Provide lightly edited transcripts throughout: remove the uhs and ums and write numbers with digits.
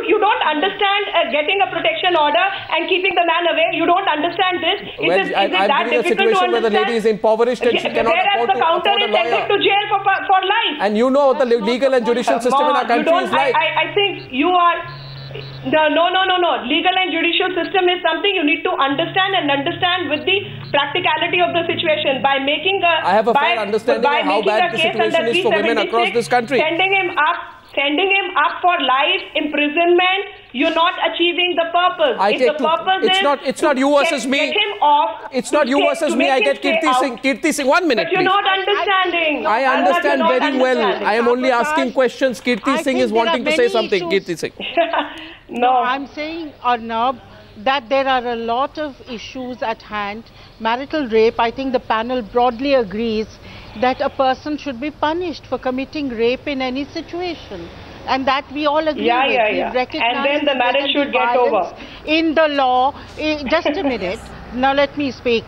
you don't understand getting a protection order and keeping the man away. You don't understand this. Is it that difficult to understand? Where the lady is impoverished and she cannot afford to afford a lawyer. To jail for life. And you know what the legal and judicial system in our country is like. I think you are... No. Legal and judicial system is something you need to understand and understand with the practicality of the situation. By making a... I have a fair understanding of how bad the situation is for women across this country. Sending him up for life imprisonment, you're not achieving the purpose. It's not you versus me. Get him off. It's not you versus me. I get Kirti Singh. 1 minute, but you're not understanding. I understand very well. I am only asking questions. Kirti Singh is wanting to say something. Kirti Singh. No, I'm saying, Arnab, that there are a lot of issues at hand. Marital rape, I think the panel broadly agrees that a person should be punished for committing rape in any situation. And that we all agree with. Yeah. And then the marriage should get over. In the law, just a minute. Now let me speak.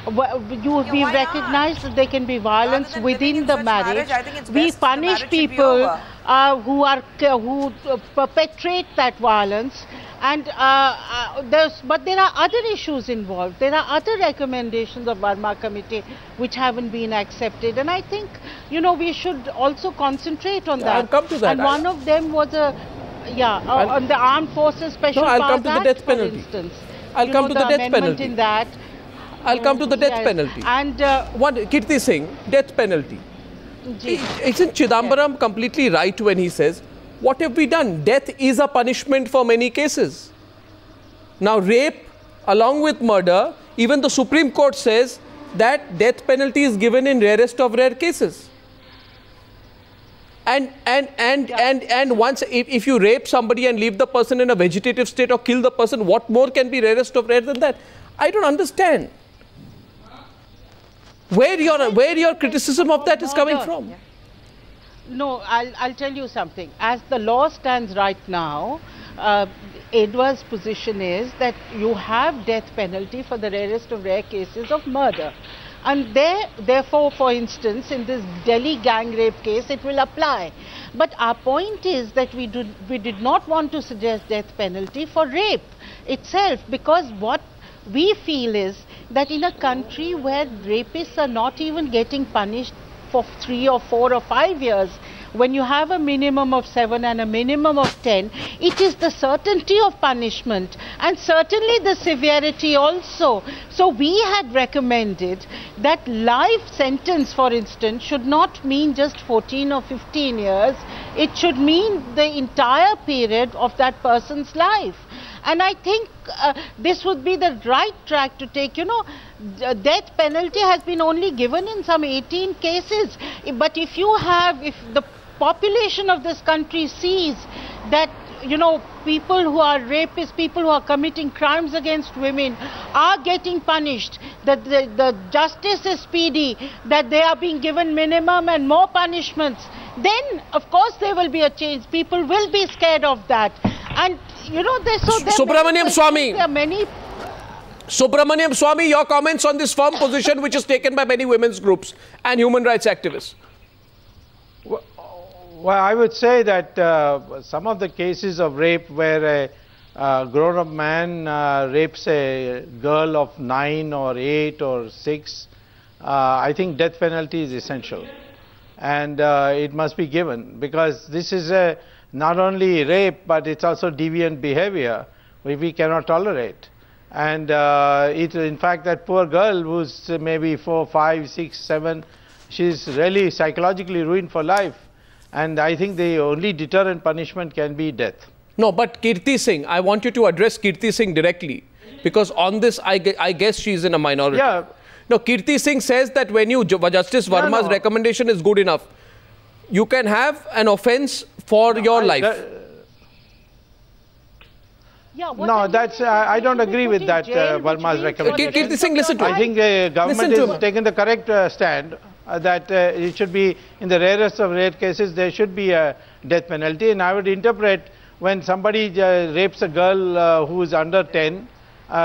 We recognize that there can be violence within the marriage. We punish people who perpetrate that violence. And but there are other issues involved. There are other recommendations of Verma Committee which haven't been accepted. And I think, we should also concentrate on that. I'll come to that. And one of them was on the Armed Forces Special I'll come to the death penalty. I'll come to the death penalty. In that. I'll come to the death penalty. And Kirti Singh, death penalty. Isn't Chidambaram completely right when he says, what have we done? Death is a punishment for many cases. Now, rape, along with murder, even the Supreme Court says that death penalty is given in rarest of rare cases. And once, if you rape somebody and leave the person in a vegetative state or kill the person, what more can be rarest of rare than that? I don't understand where your criticism of that is coming from. No, I'll tell you something. As the law stands right now, Edward's position is that you have death penalty for the rarest of rare cases of murder. And therefore, for instance, in this Delhi gang rape case, it will apply. But our point is that we did not want to suggest death penalty for rape itself, because what we feel is that in a country where rapists are not even getting punished for 3 or 4 or 5 years, when you have a minimum of 7 and a minimum of 10, it is the certainty of punishment and certainly the severity also. So we had recommended that life sentence, for instance, should not mean just 14 or 15 years. It should mean the entire period of that person's life. And I think this would be the right track to take. Death penalty has been only given in some 18 cases. But if the population of this country sees that, people who are rapists, people who are committing crimes against women are getting punished, that the justice is speedy, that they are being given minimum and more punishments, then of course there will be a change. People will be scared of that. And Subramaniam Swamy, your comments on this firm position which is taken by many women's groups and human rights activists. Well, I would say that some of the cases of rape where a grown-up man rapes a girl of 9 or 8 or 6, I think death penalty is essential. And it must be given, because this is not only rape, but it's also deviant behavior which we cannot tolerate. And in fact, that poor girl who's maybe 4, 5, 6, 7, she's really psychologically ruined for life. And I think the only deterrent punishment can be death. No, but Kirti Singh, I want you to address Kirti Singh directly, because on this, I guess she's in a minority. Yeah. No, Kirti Singh says that when Justice Verma's recommendation is good enough, you can have an offence for your life. I don't agree with that Verma's recommendation. Kirti Singh, listen to I think the government has taken the correct stand that it should be, in the rarest of rare cases, there should be a death penalty. And I would interpret, when somebody rapes a girl who is under 10,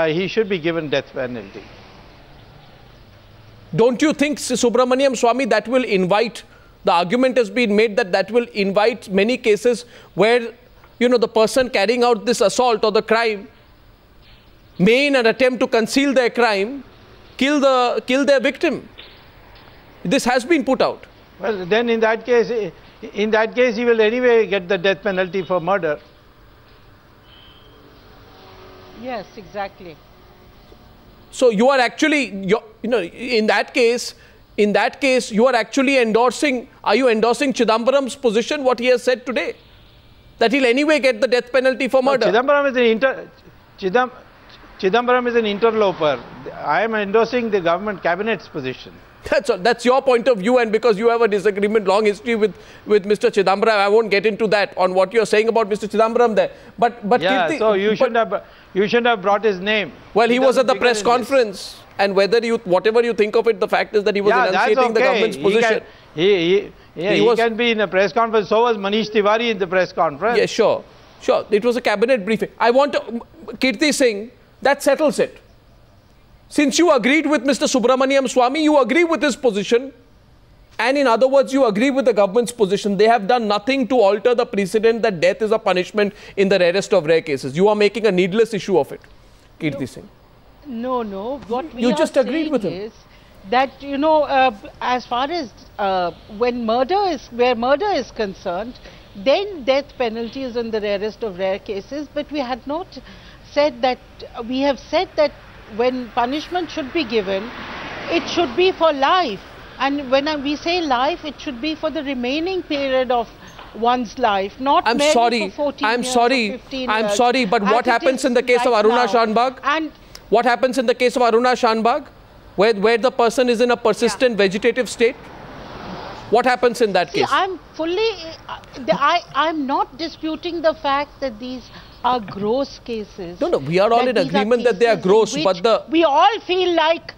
he should be given death penalty. Don't you think, Subramaniam Swamy, that will invite, the argument has been made that will invite many cases where you know, the person carrying out this assault or the crime may, in an attempt to conceal their crime, kill their victim. This has been put out. Well, then in that case, he will anyway get the death penalty for murder. Yes, exactly. So you are actually, you know, in that case, you are actually endorsing. Are you endorsing Chidambaram's position? What he has said today, that he'll anyway get the death penalty for murder. Chidambaram is an interloper. I am endorsing the government cabinet's position. That's your point of view, and because you have a disagreement, long history with Mr. Chidambaram, I won't get into that on what you're saying about Mr. Chidambaram there. But yeah, Kirti, so you shouldn't have brought his name. Well, he was at the press conference, and whatever you think of it, the fact is that he was enunciating the government's position. He can be in a press conference. So was Manish Tiwari in the press conference. Yeah, sure. It was a cabinet briefing. I want to, Kirti Singh, that settles it. Since you agreed with Mr. Subramaniam Swamy, you agree with his position, and in other words, you agree with the government's position. They have done nothing to alter the precedent that death is a punishment in the rarest of rare cases. You are making a needless issue of it, Kirti Singh. No. What we you just agreed with him. Is that, you know, as far as where murder is concerned, then death penalty is in the rarest of rare cases. But we had not said that. We have said that when punishment should be given, it should be for life. And when we say life, it should be for the remaining period of one's life, not merely for 14 years or 15 years. I'm sorry, but what happens in the case of Aruna Shanbag? And what happens in the case of Aruna Shanbag, where the person is in a persistent vegetative state? What happens in that case? I'm not disputing the fact that these are gross cases. No, we are all in agreement that they are gross, but we all feel like,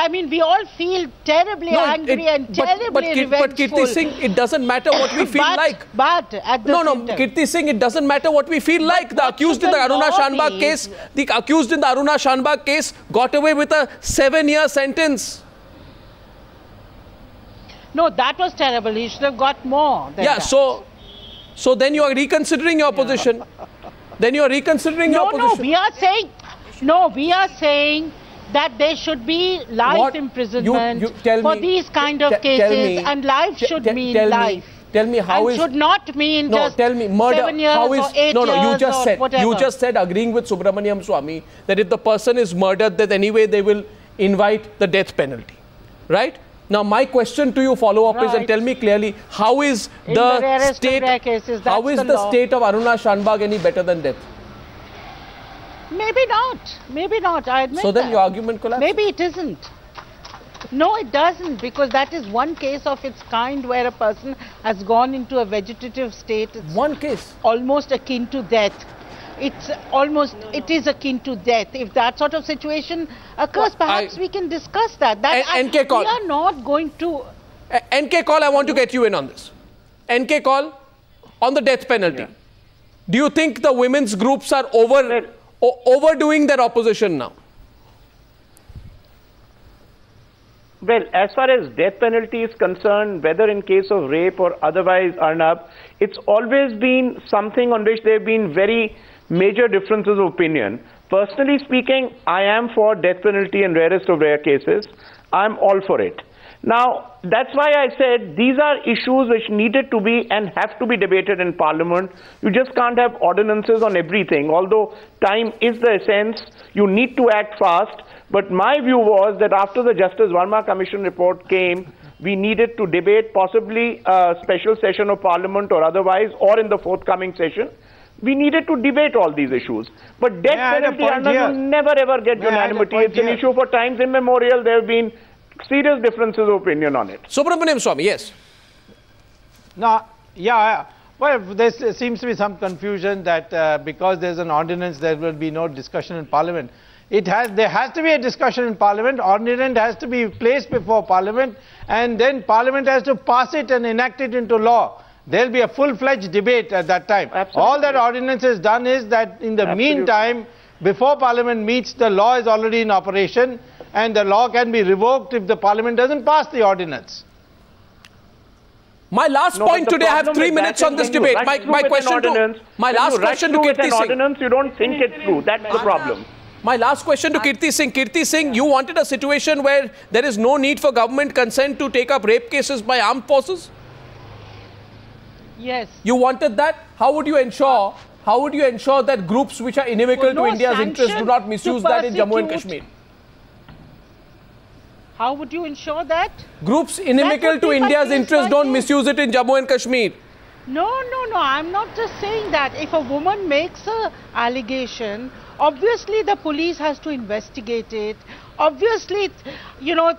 we all feel terribly angry and terribly revengeful. But Kirti Singh, it doesn't matter what we feel like. But at the same time, Kirti Singh, it doesn't matter what we feel like. The accused in the Aruna Shanbag case, got away with a 7-year sentence. No, that was terrible. He should have got more than that. So then you are reconsidering your position. Then you are reconsidering your position. We are saying that there should be life imprisonment for these kind of cases, and life should mean life. Tell me how should not mean just tell me murder. 7 years or 8 years you just said agreeing with Subramaniam Swamy that if the person is murdered, that anyway they will invite the death penalty, right? Now my question to you follow-up is, and tell me clearly, how is the state of Aruna Shanbag any better than death? Maybe not, I admit So then your argument collapses? Maybe it isn't. No, it doesn't, because that is one case of its kind where a person has gone into a vegetative state. It's one case? Almost akin to death. It is akin to death. If that sort of situation occurs, perhaps we can discuss that. NK Call. We are not going to... NK Call, I want to get you in on this. NK Call, on the death penalty. Yeah. Do you think the women's groups are overdoing their opposition now? Well, as far as death penalty is concerned, whether in case of rape or otherwise, Arnab, it's always been something on which there have been very major differences of opinion. Personally speaking, I am for death penalty in rarest of rare cases. I'm all for it. Now, that's why I said these are issues which needed to be and have to be debated in Parliament. You just can't have ordinances on everything. Although time is the essence, you need to act fast. But my view was that after the Justice Verma Commission report came, we needed to debate possibly a special session of Parliament or otherwise, or in the forthcoming session. We needed to debate all these issues. But death penalty will never ever get unanimity. It's an issue for times immemorial. There have been serious differences of opinion on it. Subramaniam Swamy, yes. Well, there seems to be some confusion that because there's an ordinance, there will be no discussion in Parliament. There has to be a discussion in Parliament. Ordinance has to be placed before Parliament, and then Parliament has to pass it and enact it into law. There will be a full-fledged debate at that time. Absolutely. All that ordinance has done is that in the meantime, before Parliament meets, the law is already in operation, and the law can be revoked if the Parliament doesn't pass the ordinance. My last point today, I have 3 minutes on this debate. My question to Kirti Singh. You don't think it's true. That's the problem. My last question to Kirti Singh. Kirti Singh, you wanted a situation where there is no need for government consent to take up rape cases by armed forces? Yes. You wanted that? How would you ensure that groups which are inimical to India's interests do not misuse that in Jammu and Kashmir? How would you ensure that? Groups inimical to India's interests don't misuse it in Jammu and Kashmir. No. I'm not just saying that. If a woman makes an allegation, obviously the police has to investigate it. Obviously,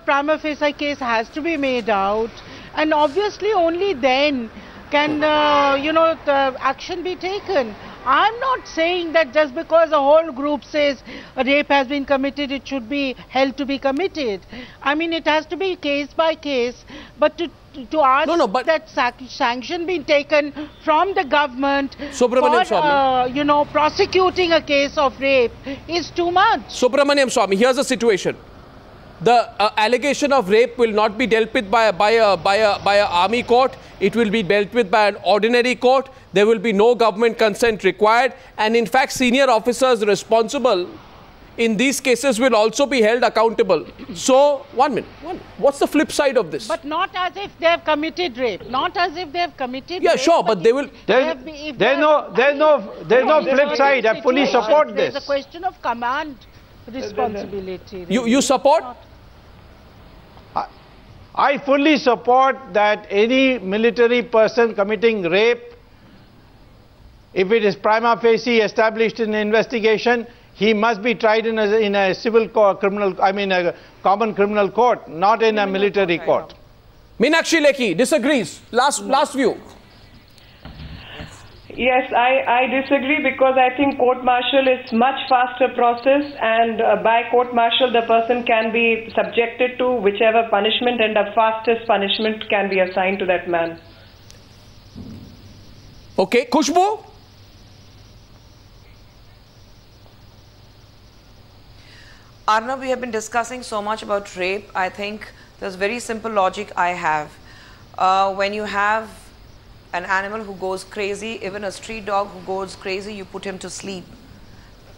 prima facie case has to be made out. And obviously only then can, the action be taken. I'm not saying that just because a whole group says a rape has been committed, it should be held to be committed. I mean, it has to be case by case. But to ask that sanction be taken from the government for, prosecuting a case of rape is too much. Subramaniam Swamy, here's the situation. The allegation of rape will not be dealt with by a army court. It will be dealt with by an ordinary court. There will be no government consent required. And in fact, senior officers responsible in these cases will also be held accountable. So, one minute. What's the flip side of this? But not as if they have committed rape. Not as if they have committed rape. Yeah, sure, but they will. There's no flip side. I fully support this. There's a question of command responsibility. Really. You support? I fully support that any military person committing rape, if it is prima facie established in an investigation, he must be tried in a civil criminal, a common criminal court, not in a military court. Meenakshi Lekhi disagrees. Last view. Yes, I disagree because I think court-martial is much faster process, and by court-martial the person can be subjected to whichever punishment, and the fastest punishment can be assigned to that man. Okay, Khushbu? Arnab, we have been discussing so much about rape. I think there's very simple logic I have. When you have an animal who goes crazy, even a street dog who goes crazy, you put him to sleep.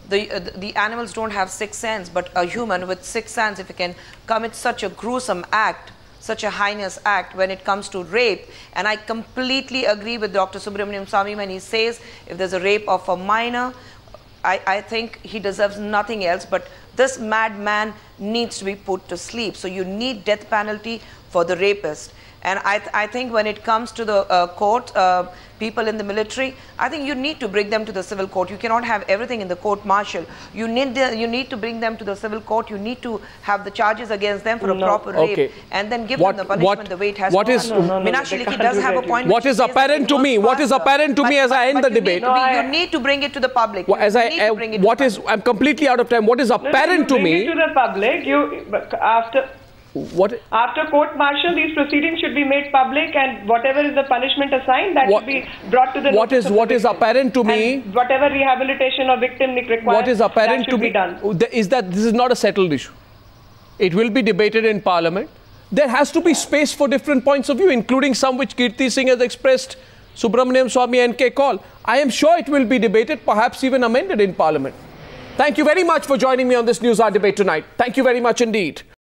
The animals don't have sixth sense, but a human with sixth sense, if he can commit such a gruesome act, such a heinous act when it comes to rape, and I completely agree with Dr. Subramaniam Swamy when he says if there's a rape of a minor, I think he deserves nothing else, but this madman needs to be put to sleep. So you need death penalty for the rapist. And I think when it comes to the court, people in the military, I think you need to bring them to the civil court. You cannot have everything in the court-martial. You need to bring them to the civil court. You need to have the charges against them for a proper rape, and then give them the punishment the way it has to be. Meenakshi Lekhi does have a point. What is apparent to me? What is apparent to me as I end the debate? You need to bring it to the public. I'm completely out of time. What is apparent to me? Bring it to the public. After court-martial, these proceedings should be made public, and whatever is the punishment assigned, that should be brought to the notice of the What is apparent to me? And whatever rehabilitation or victim requires, what is apparent that should be done. Is that this is not a settled issue. It will be debated in Parliament. There has to be space for different points of view, including some which Kirti Singh has expressed, Subramaniam Swamy and K. Kaul. I am sure it will be debated, perhaps even amended in Parliament. Thank you very much for joining me on this News Hour debate tonight. Thank you very much indeed.